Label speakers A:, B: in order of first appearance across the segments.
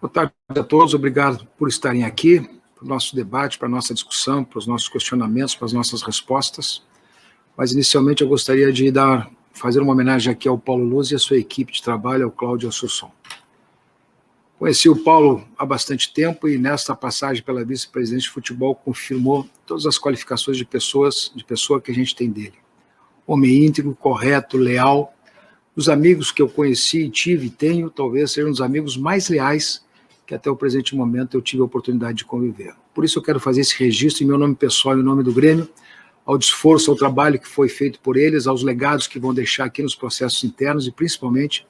A: Boa tarde a todos, obrigado por estarem aqui, para o nosso debate, para a nossa discussão, para os nossos questionamentos, para as nossas respostas. Mas, inicialmente, eu gostaria de fazer uma homenagem aqui ao Paulo Luz e à sua equipe de trabalho, ao Cláudio Assunção. Conheci o Paulo há bastante tempo e, nesta passagem pela vice-presidente de futebol, confirmou todas as qualificações de pessoa que a gente tem dele. Homem íntegro, correto, leal. Os amigos que eu conheci, tive e tenho, talvez sejam os amigos mais leais que até o presente momento eu tive a oportunidade de conviver. Por isso eu quero fazer esse registro em meu nome pessoal e em nome do Grêmio, ao esforço, ao trabalho que foi feito por eles, aos legados que vão deixar aqui nos processos internos e, principalmente,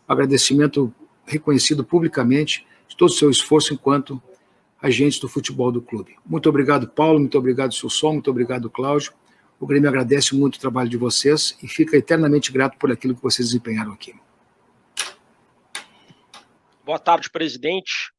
A: o agradecimento reconhecido publicamente de todo o seu esforço enquanto agentes do futebol do clube. Muito obrigado, Paulo, muito obrigado, Assunção, muito obrigado, Cláudio. O Grêmio agradece muito o trabalho de vocês e fica eternamente grato por aquilo que vocês desempenharam aqui.
B: Boa tarde, presidente.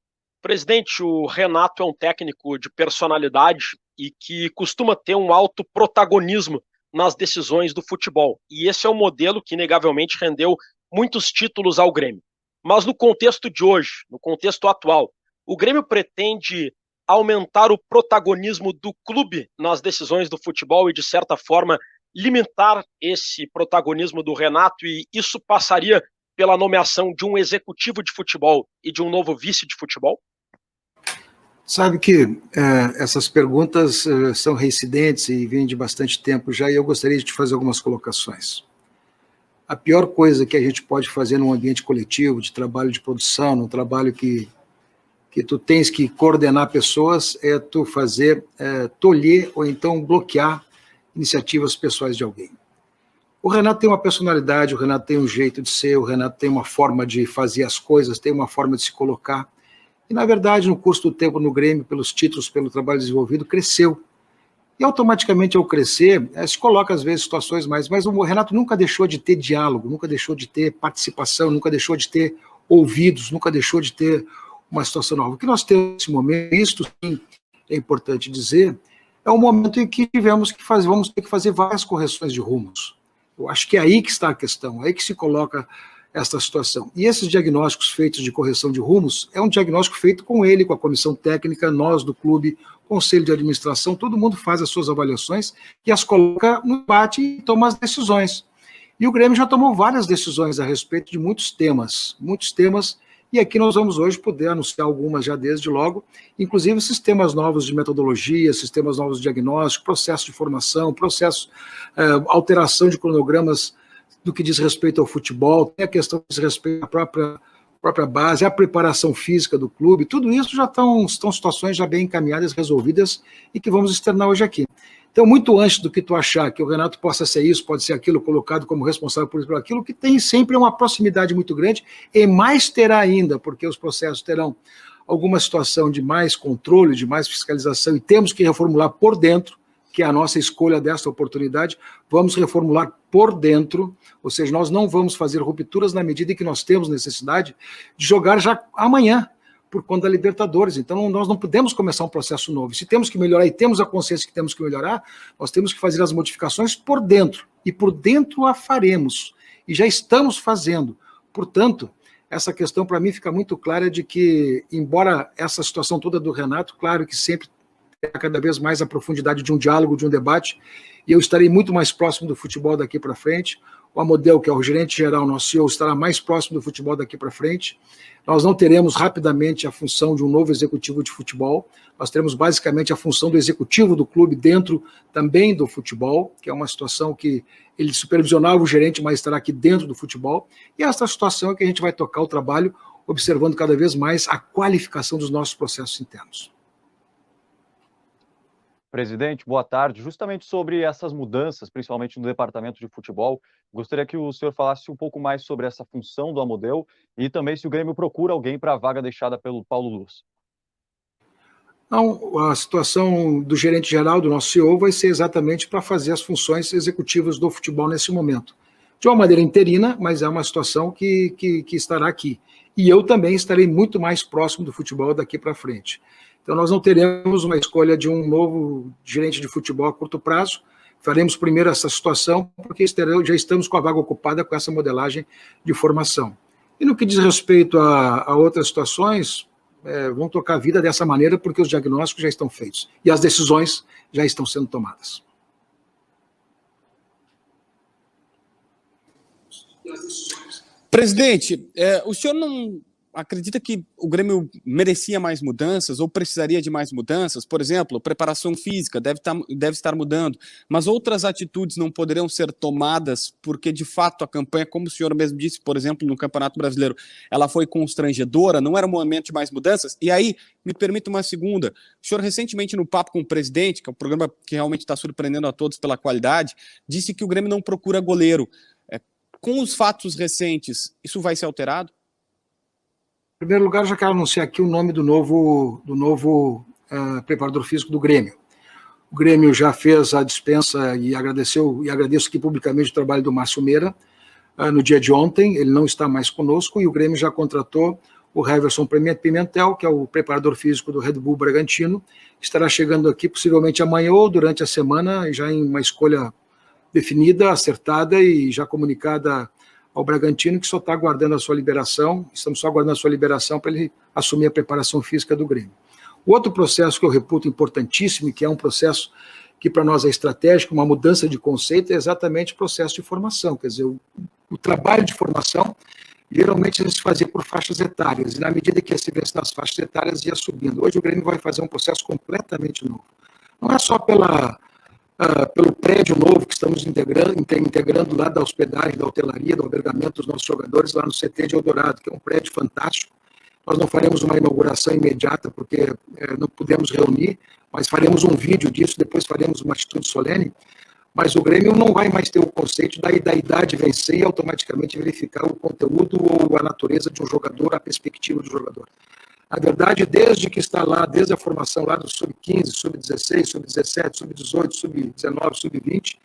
B: Presidente, o Renato é um técnico de personalidade e que costuma ter um alto protagonismo nas decisões do futebol. E esse é um modelo que, inegavelmente, rendeu muitos títulos ao Grêmio. Mas no contexto de hoje, no contexto atual, o Grêmio pretende aumentar o protagonismo do clube nas decisões do futebol e, de certa forma, limitar esse protagonismo do Renato, e isso passaria pela nomeação de um executivo de futebol e de um novo vice de futebol?
A: Sabe que essas perguntas são reincidentes e vêm de bastante tempo já, e eu gostaria de te fazer algumas colocações. A pior coisa que a gente pode fazer num ambiente coletivo, de trabalho de produção, num trabalho que tu tens que coordenar pessoas, é tu fazer, tolher ou então bloquear iniciativas pessoais de alguém. O Renato tem uma personalidade, o Renato tem um jeito de ser, o Renato tem uma forma de fazer as coisas, tem uma forma de se colocar. E, na verdade, no curso do tempo no Grêmio, pelos títulos, pelo trabalho desenvolvido, cresceu. E, automaticamente, ao crescer, se coloca, às vezes, situações mais... Mas o Renato nunca deixou de ter diálogo, nunca deixou de ter participação, nunca deixou de ter ouvidos, nunca deixou de ter uma situação nova. O que nós temos nesse momento, isto sim é importante dizer, é um momento em que vamos ter que fazer várias correções de rumos. Eu acho que é aí que está a questão, é aí que se coloca esta situação. E esses diagnósticos feitos de correção de rumos é um diagnóstico feito com ele, com a comissão técnica, nós do clube, conselho de administração, todo mundo faz as suas avaliações e as coloca no debate e toma as decisões. E o Grêmio já tomou várias decisões a respeito de muitos temas, e aqui nós vamos hoje poder anunciar algumas já desde logo, inclusive sistemas novos de metodologia, sistemas novos de diagnóstico, processo de formação, alteração de cronogramas do que diz respeito ao futebol, tem a questão que diz respeito à própria base, a preparação física do clube, tudo isso já estão situações já bem encaminhadas, resolvidas, e que vamos externar hoje aqui. Então, muito antes do que tu achar que o Renato possa ser isso, pode ser aquilo, colocado como responsável por aquilo, que tem sempre uma proximidade muito grande, e mais terá ainda, porque os processos terão alguma situação de mais controle, de mais fiscalização, e temos que reformular por dentro, que é a nossa escolha desta oportunidade, vamos reformular por dentro, ou seja, nós não vamos fazer rupturas na medida em que nós temos necessidade de jogar já amanhã, por conta da Libertadores. Então, nós não podemos começar um processo novo. Se temos que melhorar e temos a consciência que temos que melhorar, nós temos que fazer as modificações por dentro. E por dentro a faremos. E já estamos fazendo. Portanto, essa questão para mim fica muito clara de que, embora essa situação toda do Renato, claro que sempre terá cada vez mais a profundidade de um diálogo, de um debate, e eu estarei muito mais próximo do futebol daqui para frente. O Amodeu, que é o gerente geral, nosso CEO, estará mais próximo do futebol daqui para frente. Nós não teremos rapidamente a função de um novo executivo de futebol, nós teremos basicamente a função do executivo do clube dentro também do futebol, que é uma situação que ele supervisionava o gerente, mas estará aqui dentro do futebol, e essa situação é que a gente vai tocar o trabalho, observando cada vez mais a qualificação dos nossos processos internos.
C: Presidente, boa tarde. Justamente sobre essas mudanças, principalmente no departamento de futebol, gostaria que o senhor falasse um pouco mais sobre essa função do Amodeu e também se o Grêmio procura alguém para a vaga deixada pelo Paulo Luz.
A: Não, a situação do gerente geral, do nosso CEO, vai ser exatamente para fazer as funções executivas do futebol nesse momento. De uma maneira interina, mas é uma situação que estará aqui. E eu também estarei muito mais próximo do futebol daqui para frente. Então, nós não teremos uma escolha de um novo gerente de futebol a curto prazo. Faremos primeiro essa situação, porque já estamos com a vaga ocupada com essa modelagem de formação. E no que diz respeito a outras situações, vão tocar a vida dessa maneira porque os diagnósticos já estão feitos e as decisões já estão sendo tomadas.
D: Presidente, o senhor não acredita que o Grêmio merecia mais mudanças ou precisaria de mais mudanças? Por exemplo, preparação física deve estar mudando, mas outras atitudes não poderiam ser tomadas porque, de fato, a campanha, como o senhor mesmo disse, por exemplo, no Campeonato Brasileiro, ela foi constrangedora, não era um momento de mais mudanças? E aí, me permita uma segunda. O senhor, recentemente, no Papo com o Presidente, que é um programa que realmente está surpreendendo a todos pela qualidade, disse que o Grêmio não procura goleiro. Com os fatos recentes, isso vai ser alterado?
A: Em primeiro lugar, já quero anunciar aqui o nome do novo preparador físico do Grêmio. O Grêmio já fez a dispensa e agradeço aqui publicamente o trabalho do Márcio Meira no dia de ontem. Ele não está mais conosco e o Grêmio já contratou o Heverson Pimentel, que é o preparador físico do Red Bull Bragantino, que estará chegando aqui possivelmente amanhã ou durante a semana, já em uma escolha definida, acertada e já comunicada ao Bragantino, que só está aguardando a sua liberação, estamos só aguardando a sua liberação para ele assumir a preparação física do Grêmio. O outro processo que eu reputo importantíssimo, e que é um processo que para nós é estratégico, uma mudança de conceito, é exatamente o processo de formação, quer dizer, o trabalho de formação, geralmente ele se fazia por faixas etárias, e na medida que ia se vencendo as faixas etárias, ia subindo. Hoje o Grêmio vai fazer um processo completamente novo. Não é só pelo prédio novo que estamos integrando lá da hospedagem, da hotelaria, do albergamento dos nossos jogadores lá no CT de Eldorado, que é um prédio fantástico. Nós não faremos uma inauguração imediata porque não pudemos reunir, mas faremos um vídeo disso, depois faremos uma atitude solene, mas o Grêmio não vai mais ter o conceito da idade vencer e automaticamente verificar o conteúdo ou a natureza de um jogador, a perspectiva do jogador. A verdade, desde que está lá, desde a formação lá do sub-15, sub-16, sub-17, sub-18, sub-19, sub-20,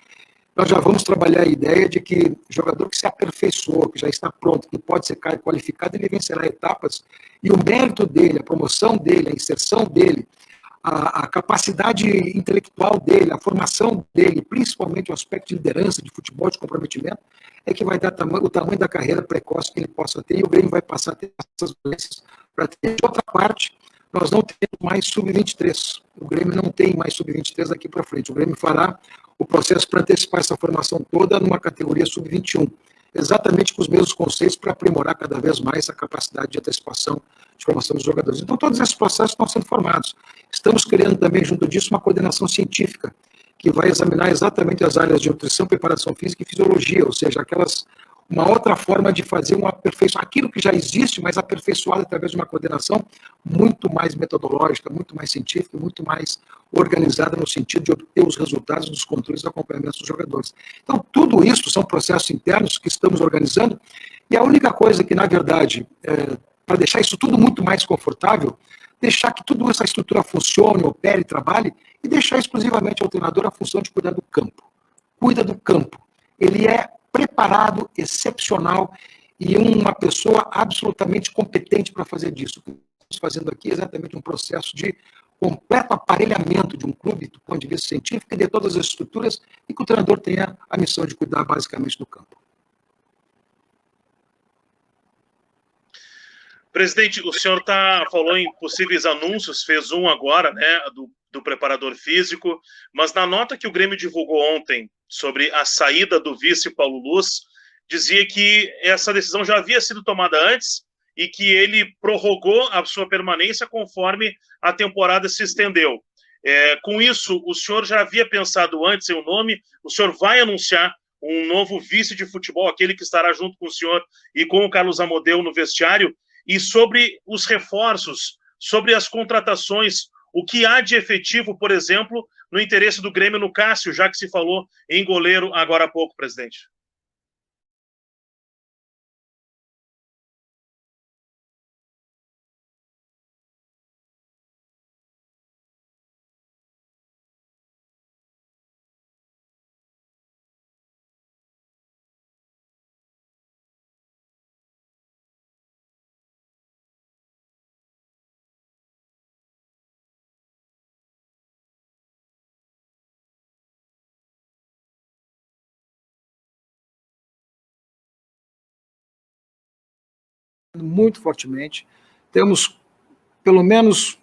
A: nós já vamos trabalhar a ideia de que jogador que se aperfeiçoou, que já está pronto, que pode ser qualificado, ele vencerá etapas, e o mérito dele, a promoção dele, a inserção dele, a capacidade intelectual dele, a formação dele, principalmente o aspecto de liderança, de futebol, de comprometimento, é que vai dar o tamanho da carreira precoce que ele possa ter, e o Grêmio vai passar a ter essas valências para ter. De outra parte, nós não temos mais sub-23. O Grêmio não tem mais sub-23 daqui para frente. O Grêmio fará o processo para antecipar essa formação toda numa categoria sub-21, exatamente com os mesmos conceitos para aprimorar cada vez mais a capacidade de antecipação de formação dos jogadores. Então, todos esses processos estão sendo formados. Estamos criando também, junto disso, uma coordenação científica, que vai examinar exatamente as áreas de nutrição, preparação física e fisiologia, ou seja, uma outra forma de fazer um aperfeiçoamento, aquilo que já existe, mas aperfeiçoado através de uma coordenação muito mais metodológica, muito mais científica, muito mais organizada no sentido de obter os resultados dos controles e acompanhamentos dos jogadores. Então, tudo isso são processos internos que estamos organizando, e a única coisa que, na verdade, para deixar isso tudo muito mais confortável, deixar que toda essa estrutura funcione, opere, trabalhe, e deixar exclusivamente ao treinador a função de cuidar do campo. Cuida do campo. Ele é preparado, excepcional e uma pessoa absolutamente competente para fazer disso. O que estamos fazendo aqui é exatamente um processo de completo aparelhamento de um clube do ponto de vista científico e de todas as estruturas e que o treinador tenha a missão de cuidar basicamente do campo.
E: Presidente, o senhor falou em possíveis anúncios, fez um agora, né, do preparador físico, mas na nota que o Grêmio divulgou ontem sobre a saída do vice Paulo Luz, dizia que essa decisão já havia sido tomada antes e que ele prorrogou a sua permanência conforme a temporada se estendeu. Com isso, o senhor já havia pensado antes em um nome, o senhor vai anunciar um novo vice de futebol, aquele que estará junto com o senhor e com o Carlos Amodeu no vestiário, e sobre os reforços, sobre as contratações, o que há de efetivo, por exemplo, no interesse do Grêmio no Cássio, já que se falou em goleiro agora há pouco, presidente?
A: Muito fortemente. Temos pelo menos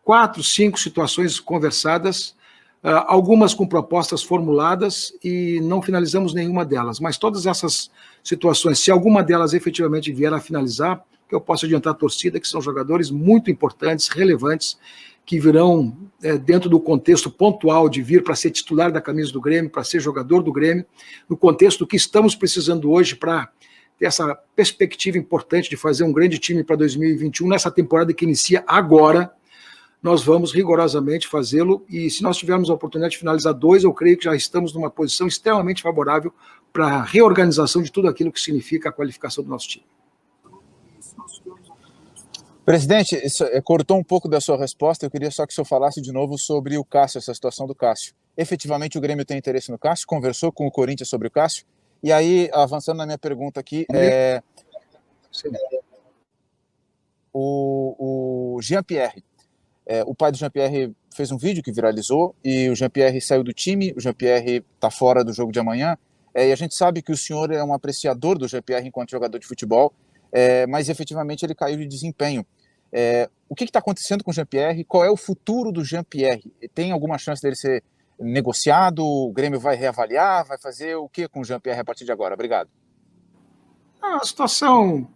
A: 4, 5 situações conversadas, algumas com propostas formuladas e não finalizamos nenhuma delas. Mas todas essas situações, se alguma delas efetivamente vier a finalizar, que eu posso adiantar a torcida, que são jogadores muito importantes, relevantes, que virão dentro do contexto pontual de vir para ser titular da camisa do Grêmio, para ser jogador do Grêmio, no contexto que estamos precisando hoje para ter essa perspectiva importante de fazer um grande time para 2021, nessa temporada que inicia agora. Nós vamos rigorosamente fazê-lo, e se nós tivermos a oportunidade de finalizar 2, eu creio que já estamos numa posição extremamente favorável para a reorganização de tudo aquilo que significa a qualificação do nosso time.
F: Presidente, isso cortou um pouco da sua resposta, eu queria só que o senhor falasse de novo sobre o Cássio, essa situação do Cássio. Efetivamente o Grêmio tem interesse no Cássio, conversou com o Corinthians sobre o Cássio, e aí, avançando na minha pergunta aqui, o Jean-Pierre, o pai do Jean-Pierre fez um vídeo que viralizou, e o Jean-Pierre saiu do time, o Jean-Pierre está fora do jogo de amanhã, e a gente sabe que o senhor é um apreciador do Jean-Pierre enquanto jogador de futebol, mas efetivamente ele caiu de desempenho. O que está acontecendo com o Jean-Pierre? Qual é o futuro do Jean-Pierre? Tem alguma chance dele ser negociado? O Grêmio vai reavaliar? Vai fazer o que com o Jean-Pierre a partir de agora? Obrigado.
A: A situação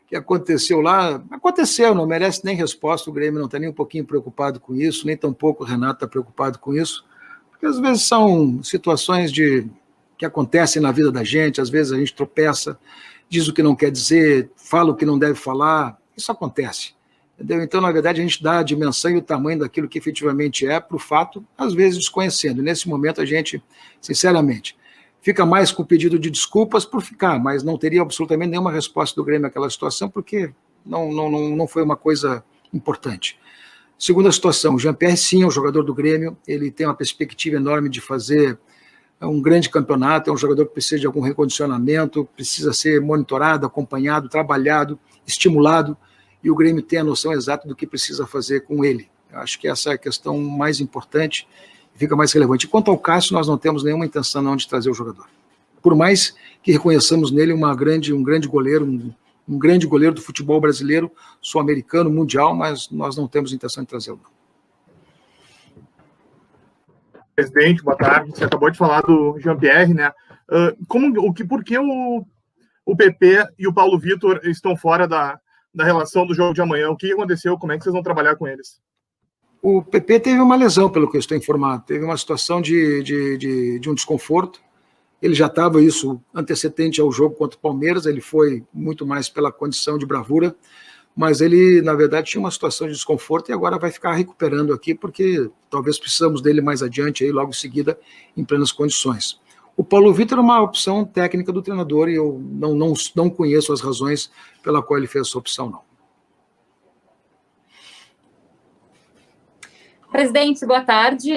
A: que aconteceu lá, aconteceu, não merece nem resposta, o Grêmio não está nem um pouquinho preocupado com isso, nem tampouco o Renato está preocupado com isso, porque às vezes são situações que acontecem na vida da gente, às vezes a gente tropeça, diz o que não quer dizer, fala o que não deve falar, isso acontece, entendeu? Então, na verdade, a gente dá a dimensão e o tamanho daquilo que efetivamente é para o fato, às vezes desconhecendo. E nesse momento a gente, sinceramente, fica mais com o pedido de desculpas por ficar, mas não teria absolutamente nenhuma resposta do Grêmio àquela situação, porque não foi uma coisa importante. Segunda situação, o Jean-Pierre sim é um jogador do Grêmio, ele tem uma perspectiva enorme de fazer um grande campeonato, é um jogador que precisa de algum recondicionamento, precisa ser monitorado, acompanhado, trabalhado, estimulado, e o Grêmio tem a noção exata do que precisa fazer com ele. Eu acho que essa é a questão mais importante, fica mais relevante. Quanto ao Cássio, nós não temos nenhuma intenção não de trazer o jogador. Por mais que reconheçamos nele um grande goleiro, um grande goleiro do futebol brasileiro, sul-americano, mundial, mas nós não temos intenção de trazê-lo.
G: Presidente, boa tarde. Você acabou de falar do Jean-Pierre, né? Por que o PP e o Paulo Vitor estão fora da relação do jogo de amanhã? O que aconteceu? Como é que vocês vão trabalhar com eles?
A: O PP teve uma lesão, pelo que eu estou informado. Teve uma situação de um desconforto. Ele já estava isso antecedente ao jogo contra o Palmeiras, ele foi muito mais pela condição de bravura, mas ele, na verdade, tinha uma situação de desconforto e agora vai ficar recuperando aqui, porque talvez precisamos dele mais adiante, aí, logo em seguida, em plenas condições. O Paulo Vitor é uma opção técnica do treinador e eu não conheço as razões pela qual ele fez essa opção, não.
H: Presidente, boa tarde.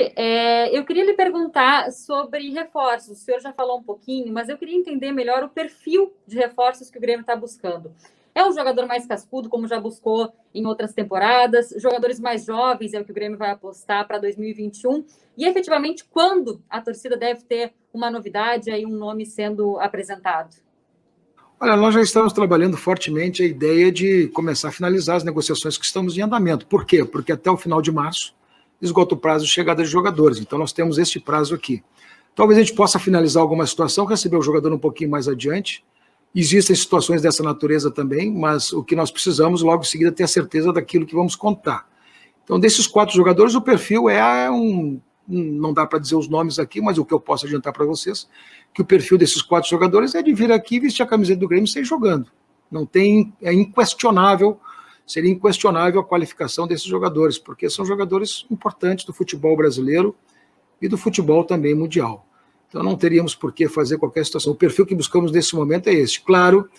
H: Eu queria lhe perguntar sobre reforços. O senhor já falou um pouquinho, mas eu queria entender melhor o perfil de reforços que o Grêmio está buscando. É um jogador mais cascudo, como já buscou em outras temporadas? Jogadores mais jovens é o que o Grêmio vai apostar para 2021? E, efetivamente, quando a torcida deve ter uma novidade, aí um nome sendo apresentado?
A: Olha, nós já estamos trabalhando fortemente a ideia de começar a finalizar as negociações que estamos em andamento. Por quê? Porque até o final de março esgota o prazo de chegada de jogadores. Então, nós temos este prazo aqui. Talvez a gente possa finalizar alguma situação, receber o jogador um pouquinho mais adiante. Existem situações dessa natureza também, mas o que nós precisamos, logo em seguida, é ter a certeza daquilo que vamos contar. Então, desses 4 jogadores, o perfil não dá para dizer os nomes aqui, mas o que eu posso adiantar para vocês, que o perfil desses 4 jogadores é de vir aqui, vestir a camiseta do Grêmio e sair jogando. É inquestionável, seria inquestionável a qualificação desses jogadores, porque são jogadores importantes do futebol brasileiro e do futebol também mundial. Então não teríamos por que fazer qualquer situação. O perfil que buscamos nesse momento é esse. Claro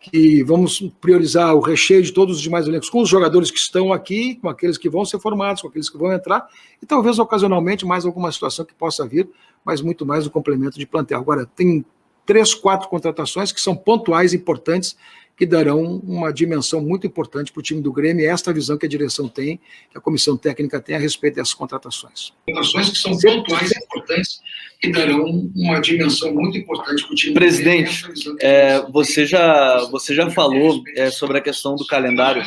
A: que vamos priorizar o recheio de todos os demais elencos, com os jogadores que estão aqui, com aqueles que vão ser formados, com aqueles que vão entrar, e talvez ocasionalmente mais alguma situação que possa vir, mas muito mais o complemento de plantel. Agora, tem 3, 4 contratações que são pontuais, importantes, que darão uma dimensão muito importante para o time do Grêmio, e esta visão que a direção tem, que a comissão técnica tem a respeito dessas contratações. Contratações que são pontuais e importantes, que darão uma dimensão muito importante para o time.
I: Presidente, você já falou sobre a questão do calendário,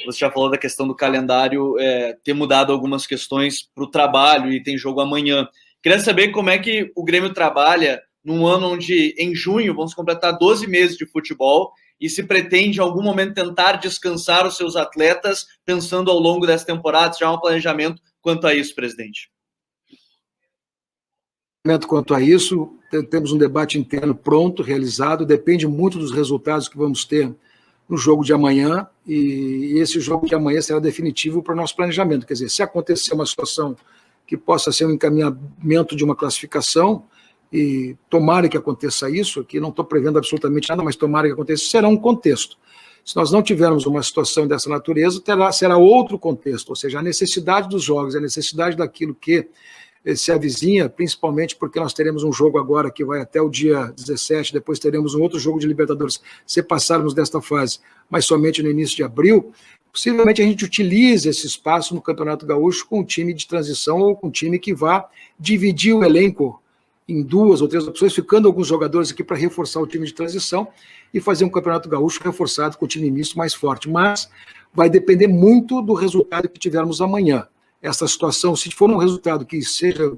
I: você já falou da questão do calendário ter mudado algumas questões para o trabalho e tem jogo amanhã. Queria saber como é que o Grêmio trabalha num ano onde, em junho, vamos completar 12 meses de futebol e se pretende, em algum momento, tentar descansar os seus atletas, pensando ao longo dessa temporada, já há um planejamento quanto a isso, presidente?
A: Quanto a isso, temos um debate interno pronto, realizado, depende muito dos resultados que vamos ter no jogo de amanhã, e esse jogo de amanhã será definitivo para o nosso planejamento. Quer dizer, se acontecer uma situação que possa ser um encaminhamento de uma classificação, e tomara que aconteça isso, aqui não estou prevendo absolutamente nada, mas tomara que aconteça, será um contexto. Se nós não tivermos uma situação dessa natureza, será outro contexto, ou seja, a necessidade dos jogos, a necessidade daquilo que se avizinha, principalmente porque nós teremos um jogo agora que vai até o dia 17, depois teremos um outro jogo de Libertadores, se passarmos desta fase, mas somente no início de abril, possivelmente a gente utilize esse espaço no Campeonato Gaúcho com um time de transição ou com um time que vá dividir o elenco em 2 ou 3 opções, ficando alguns jogadores aqui para reforçar o time de transição e fazer um Campeonato Gaúcho reforçado com o time misto mais forte. Mas vai depender muito do resultado que tivermos amanhã. Essa situação, se for um resultado que seja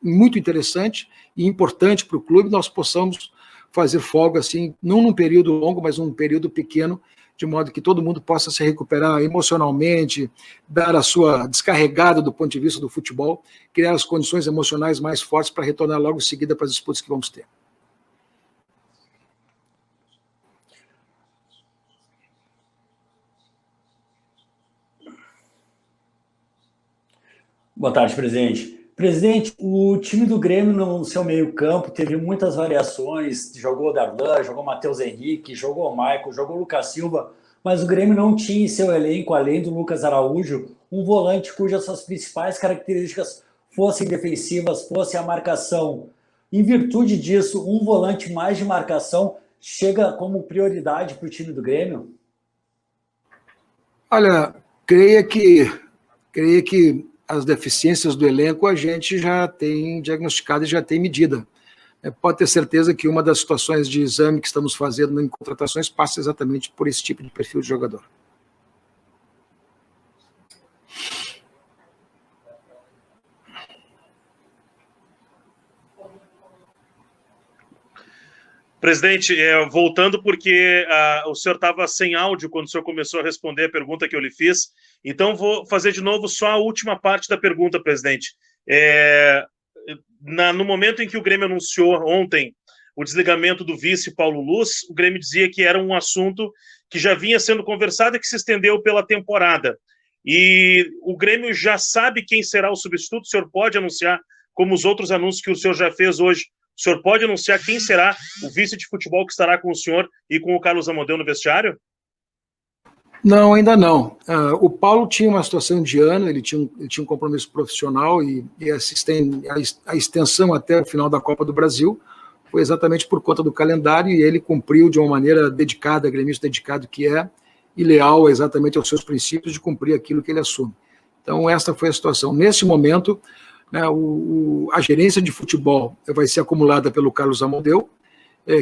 A: muito interessante e importante para o clube, nós possamos fazer folga, assim, não num período longo, mas num período pequeno, de modo que todo mundo possa se recuperar emocionalmente, dar a sua descarregada do ponto de vista do futebol, criar as condições emocionais mais fortes para retornar logo em seguida para as disputas que vamos ter.
J: Boa tarde, presidente. Presidente, o time do Grêmio no seu meio-campo teve muitas variações, jogou Darlan, jogou Matheus Henrique, jogou Maicon, jogou Lucas Silva, mas o Grêmio não tinha em seu elenco, além do Lucas Araújo, um volante cujas suas principais características fossem defensivas, fosse a marcação. Em virtude disso, um volante mais de marcação chega como prioridade para o time do Grêmio?
A: Olha, creio que as deficiências do elenco a gente já tem diagnosticado e já tem medida. Pode ter certeza que uma das situações de exame que estamos fazendo em contratações passa exatamente por esse tipo de perfil de jogador.
E: Presidente, voltando porque o senhor estava sem áudio quando o senhor começou a responder a pergunta que eu lhe fiz, então vou fazer de novo só a última parte da pergunta, presidente. No momento em que o Grêmio anunciou ontem o desligamento do vice Paulo Luz, o Grêmio dizia que era um assunto que já vinha sendo conversado e que se estendeu pela temporada. E o Grêmio já sabe quem será o substituto? O senhor pode anunciar, como os outros anúncios que o senhor já fez hoje, o senhor pode anunciar quem será o vice de futebol que estará com o senhor e com o Carlos Amodeu no vestiário?
A: Não, ainda não. O Paulo tinha uma situação indiana, ele tinha um compromisso profissional e a extensão até o final da Copa do Brasil foi exatamente por conta do calendário e ele cumpriu de uma maneira dedicada, gremista dedicado que é, e leal exatamente aos seus princípios de cumprir aquilo que ele assume. Então, essa foi a situação. Nesse momento, né, a gerência de futebol vai ser acumulada pelo Carlos Amodeu,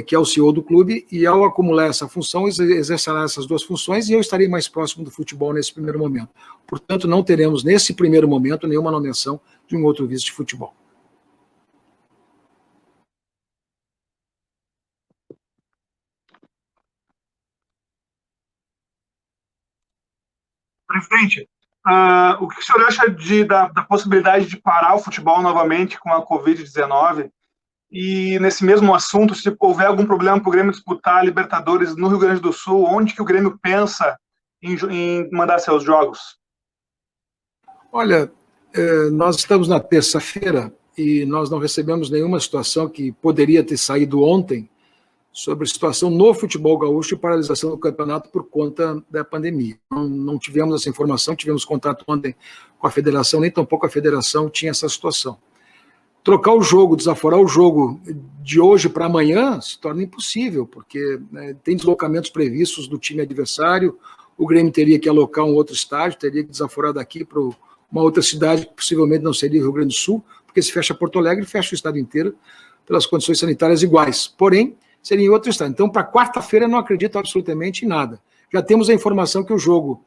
A: que é o CEO do clube, e ao acumular essa função, exercerá essas 2 funções e eu estarei mais próximo do futebol nesse primeiro momento. Portanto, não teremos, nesse primeiro momento, nenhuma nomeação de um outro vice de futebol.
G: Presidente, o que o senhor acha da possibilidade de parar o futebol novamente com a Covid-19? E nesse mesmo assunto, se houver algum problema para o Grêmio disputar a Libertadores no Rio Grande do Sul, onde que o Grêmio pensa em mandar seus jogos?
A: Olha, nós estamos na terça-feira e nós não recebemos nenhuma situação que poderia ter saído ontem sobre a situação no futebol gaúcho e paralisação do campeonato por conta da pandemia. Não tivemos essa informação, tivemos contato ontem com a federação, nem tampouco a federação tinha essa situação. trocar o jogo, desaforar o jogo de hoje para amanhã se torna impossível, porque tem deslocamentos previstos do time adversário, o Grêmio teria que alocar um outro estádio, teria que desaforar daqui para uma outra cidade que possivelmente não seria Rio Grande do Sul, porque se fecha Porto Alegre, fecha o estado inteiro pelas condições sanitárias iguais. Porém, seria em outro estado. Então, para quarta-feira, eu não acredito absolutamente em nada. Já temos a informação que o jogo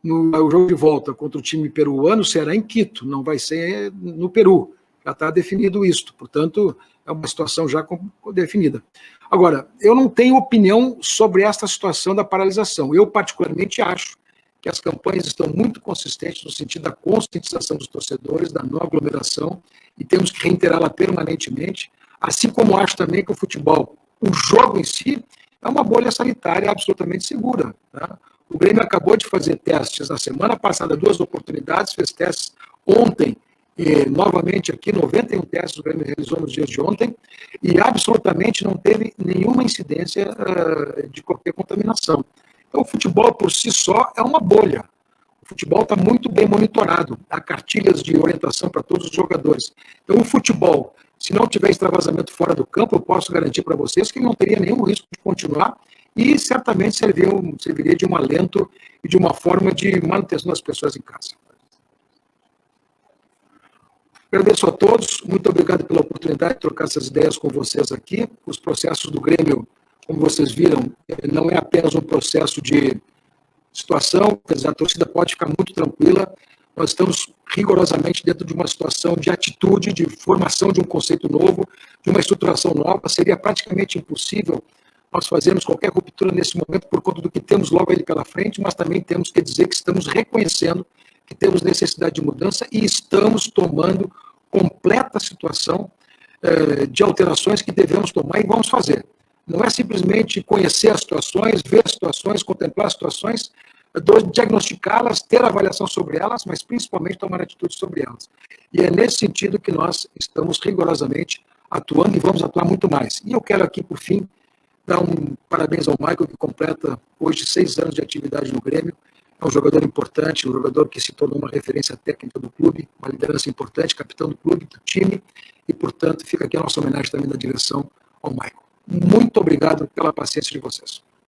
A: de volta contra o time peruano será em Quito, não vai ser no Peru. Já está definido isto, portanto, é uma situação já definida. Agora, eu não tenho opinião sobre esta situação da paralisação. Eu, particularmente, acho que as campanhas estão muito consistentes no sentido da conscientização dos torcedores, da não aglomeração, e temos que reiterá-la permanentemente, assim como acho também que o futebol, o jogo em si, é uma bolha sanitária absolutamente segura. Tá? O Grêmio acabou de fazer testes na semana passada, 2 oportunidades, fez testes ontem, e novamente aqui, 91 testes o Grêmio realizou nos dias de ontem, e absolutamente não teve nenhuma incidência de qualquer contaminação. Então, o futebol por si só é uma bolha. O futebol está muito bem monitorado, há cartilhas de orientação para todos os jogadores. Então, o futebol, se não tiver extravasamento fora do campo, eu posso garantir para vocês que não teria nenhum risco de continuar e certamente serviria de um alento e de uma forma de manutenção das pessoas em casa. Agradeço a todos, muito obrigado pela oportunidade de trocar essas ideias com vocês aqui. Os processos do Grêmio, como vocês viram, não é apenas um processo de situação, quer dizer, a torcida pode ficar muito tranquila, nós estamos rigorosamente dentro de uma situação de atitude, de formação de um conceito novo, de uma estruturação nova, seria praticamente impossível nós fazermos qualquer ruptura nesse momento por conta do que temos logo ali pela frente, mas também temos que dizer que estamos reconhecendo que temos necessidade de mudança e estamos tomando completa situação de alterações que devemos tomar e vamos fazer. Não é simplesmente conhecer as situações, ver as situações, contemplar as situações, diagnosticá-las, ter avaliação sobre elas, mas principalmente tomar atitude sobre elas. E é nesse sentido que nós estamos rigorosamente atuando e vamos atuar muito mais. E eu quero aqui, por fim, dar um parabéns ao Michael, que completa hoje 6 anos de atividade no Grêmio. É um jogador importante, um jogador que se tornou uma referência técnica do clube, uma liderança importante, capitão do clube, do time, e, portanto, fica aqui a nossa homenagem também da direção ao Michael. Muito obrigado pela paciência de vocês.